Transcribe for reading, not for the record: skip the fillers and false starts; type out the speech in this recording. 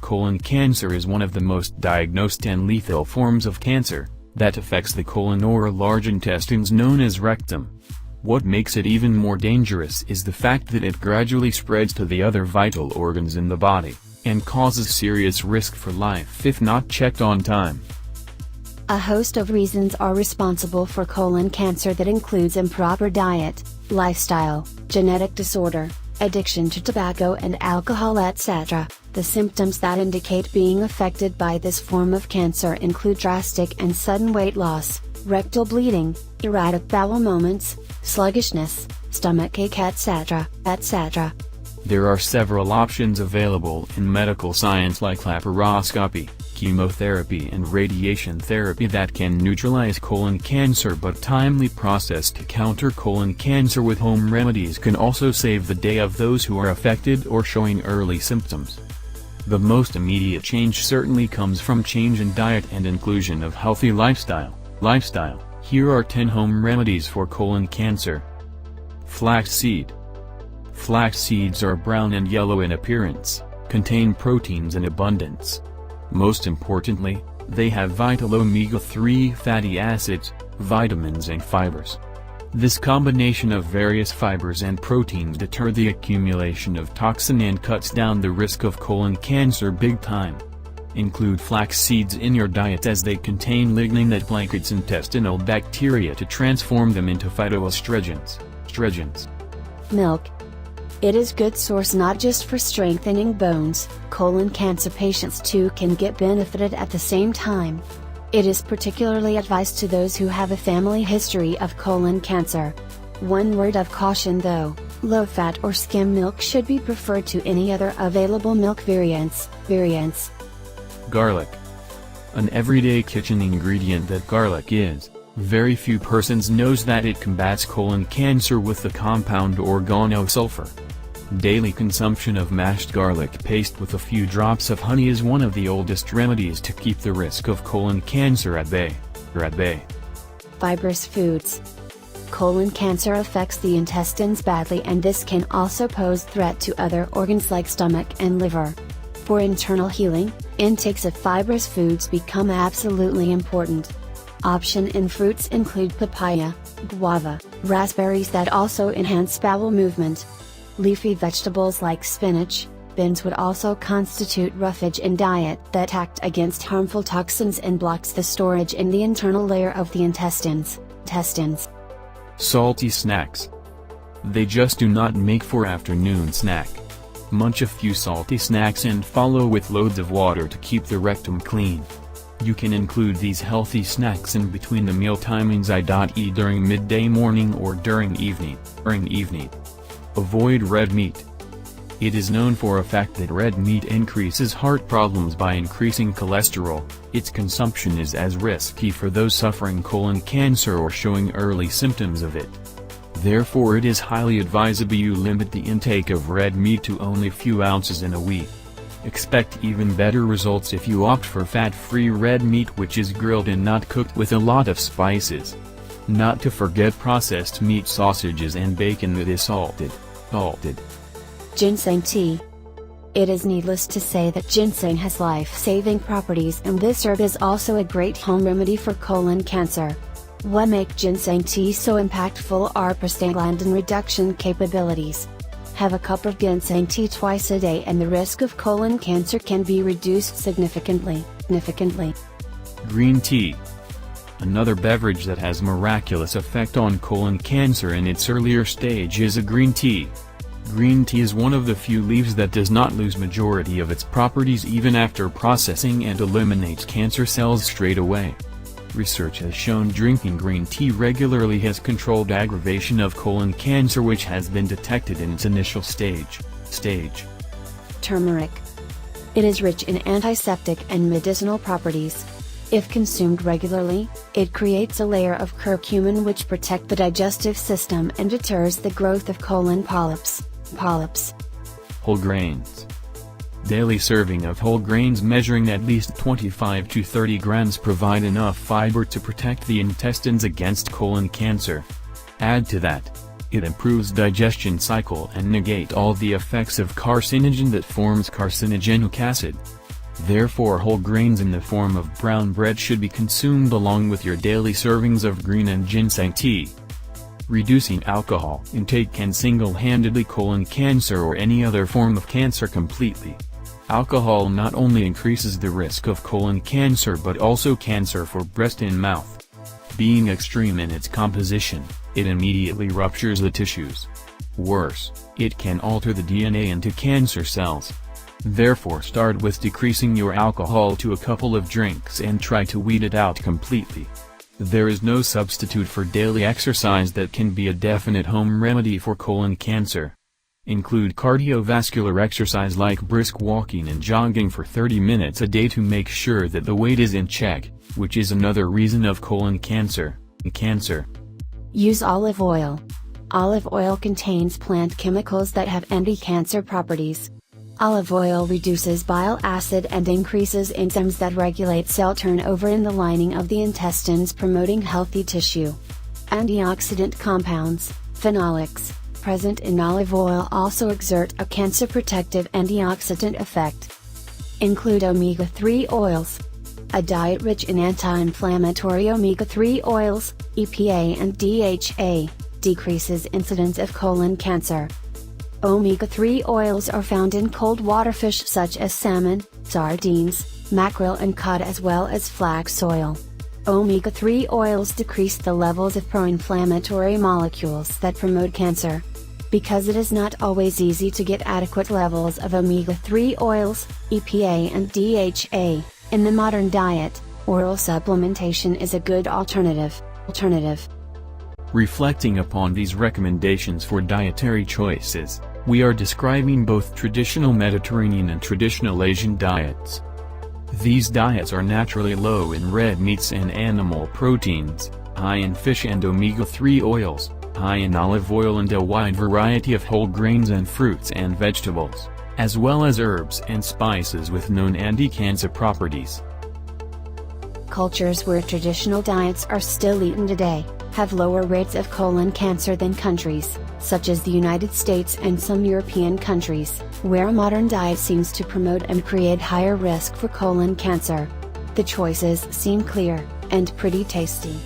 Colon cancer is one of the most diagnosed and lethal forms of cancer, that affects the colon or large intestines known as rectum. What makes it even more dangerous is the fact that it gradually spreads to the other vital organs in the body, and causes serious risk for life if not checked on time. A host of reasons are responsible for colon cancer that includes improper diet, lifestyle, genetic disorder, addiction to tobacco and alcohol, etc. The symptoms that indicate being affected by this form of cancer include drastic and sudden weight loss, rectal bleeding, erratic bowel movements, sluggishness, stomachache, etc., etc. There are several options available in medical science like laparoscopy, chemotherapy and radiation therapy that can neutralize colon cancer, but timely process to counter colon cancer with home remedies can also save the day of those who are affected or showing early symptoms. The most immediate change certainly comes from change in diet and inclusion of healthy lifestyle. Here are 10 home remedies for colon cancer. Flax seed. Flax seeds are brown and yellow in appearance, contain proteins in abundance. Most importantly, they have vital omega-3 fatty acids, vitamins and fibers. This combination of various fibers and proteins deter the accumulation of toxin and cuts down the risk of colon cancer big time. Include flax seeds in your diet as they contain lignin that blankets intestinal bacteria to transform them into phytoestrogens. Milk. It is good source not just for strengthening bones, colon cancer patients too can get benefited at the same time. It is particularly advised to those who have a family history of colon cancer. One word of caution though, low-fat or skim milk should be preferred to any other available milk variants. Garlic. An everyday kitchen ingredient that garlic is, very few persons knows that it combats colon cancer with the compound organosulfur. Daily consumption of mashed garlic paste with a few drops of honey is one of the oldest remedies to keep the risk of colon cancer at bay. Fibrous foods. Colon cancer affects the intestines badly, and this can also pose threat to other organs like stomach and liver. For internal healing, intakes of fibrous foods become absolutely important. Options in fruits include papaya, guava, raspberries that also enhance bowel movement. Leafy vegetables like spinach, beans would also constitute roughage in diet that act against harmful toxins and blocks the storage in the internal layer of the intestines. Salty snacks. They just do not make for afternoon snack. Munch a few salty snacks and follow with loads of water to keep the rectum clean. You can include these healthy snacks in between the meal timings, i.e. during midday, morning or during evening. Avoid red meat. It is known for a fact that red meat increases heart problems by increasing cholesterol. Its consumption is as risky for those suffering colon cancer or showing early symptoms of it. Therefore it is highly advisable you limit the intake of red meat to only a few ounces in a week. Expect even better results if you opt for fat-free red meat which is grilled and not cooked with a lot of spices. Not to forget processed meat, sausages and bacon that is salted. Ginseng tea. It is needless to say that ginseng has life-saving properties, and this herb is also a great home remedy for colon cancer. What makes ginseng tea so impactful are prostaglandin reduction capabilities. Have a cup of ginseng tea twice a day and the risk of colon cancer can be reduced significantly. Green tea. Another beverage that has miraculous effect on colon cancer in its earlier stage is a green tea. Green tea is one of the few leaves that does not lose majority of its properties even after processing and eliminates cancer cells straight away. Research has shown drinking green tea regularly has controlled aggravation of colon cancer which has been detected in its initial stage. Turmeric. It is rich in antiseptic and medicinal properties. If consumed regularly, it creates a layer of curcumin which protect the digestive system and deters the growth of colon polyps. Whole grains. Daily serving of whole grains measuring at least 25 to 30 grams provide enough fiber to protect the intestines against colon cancer. Add to that, it improves digestion cycle and negate all the effects of carcinogen that forms carcinogenic acid. Therefore whole grains in the form of brown bread should be consumed along with your daily servings of green and ginseng tea. Reducing alcohol intake can single-handedly colon cancer or any other form of cancer completely. Alcohol not only increases the risk of colon cancer but also cancer for breast and mouth. Being extreme in its composition, it immediately ruptures the tissues. Worse, it can alter the DNA into cancer cells. Therefore start with decreasing your alcohol to a couple of drinks and try to weed it out completely. There is no substitute for daily exercise that can be a definite home remedy for colon cancer. Include cardiovascular exercise like brisk walking and jogging for 30 minutes a day to make sure that the weight is in check, which is another reason of colon cancer. Use olive oil. Olive oil contains plant chemicals that have anti-cancer properties. Olive oil reduces bile acid and increases enzymes that regulate cell turnover in the lining of the intestines, promoting healthy tissue. Antioxidant compounds, phenolics, present in olive oil also exert a cancer-protective antioxidant effect. Include omega-3 oils. A diet rich in anti-inflammatory omega-3 oils, EPA and DHA, decreases incidence of colon cancer. Omega-3 oils are found in cold water fish such as salmon, sardines, mackerel and cod, as well as flax oil. Omega-3 oils decrease the levels of pro-inflammatory molecules that promote cancer. Because it is not always easy to get adequate levels of omega-3 oils, EPA and DHA, in the modern diet, oral supplementation is a good alternative. Reflecting upon these recommendations for dietary choices, we are describing both traditional Mediterranean and traditional Asian diets. These diets are naturally low in red meats and animal proteins, high in fish and omega-3 oils, high in olive oil and a wide variety of whole grains and fruits and vegetables, as well as herbs and spices with known anti-cancer properties. Cultures where traditional diets are still eaten today have lower rates of colon cancer than countries, such as the United States and some European countries, where a modern diet seems to promote and create higher risk for colon cancer. The choices seem clear, and pretty tasty.